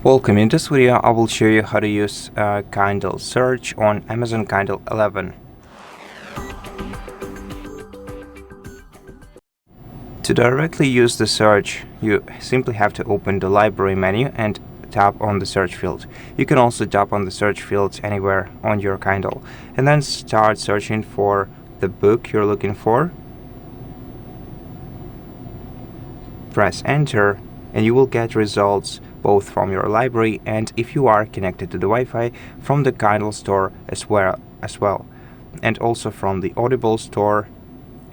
Welcome. In this video I will show you how to use Kindle search on Amazon Kindle 11. To directly use the search, you simply have to open the library menu and tap on the search field. You can also tap on the search fields anywhere on your Kindle and then start searching for the book you're looking for. Press enter and you will get results both from your library and, if you are connected to the Wi-Fi, from the Kindle store as well, and also from the Audible store,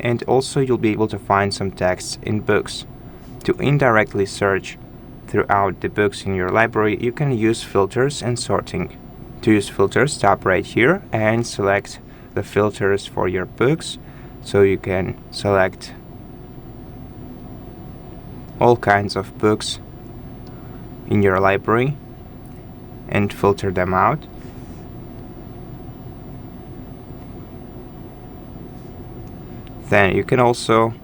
and also you'll be able to find some texts in books. To indirectly search throughout the books in your library, you can use filters and sorting. To use filters, tap right here and select the filters for your books, so you can select all kinds of books in your library and filter them out. Then you can also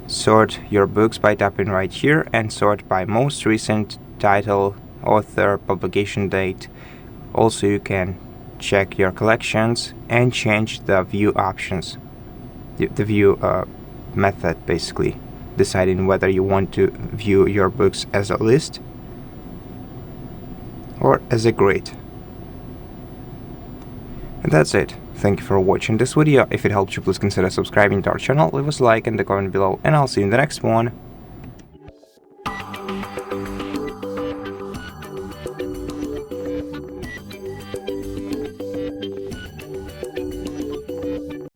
sort your books by tapping right here and sort by most recent, title, author, publication date. Also, you can check your collections and change the view options, the view method, basically deciding whether you want to view your books as a list or as a grid. And that's it. Thank you for watching this video. If it helped you, please consider subscribing to our channel, leave us a like and a comment below, and I'll see you in the next one.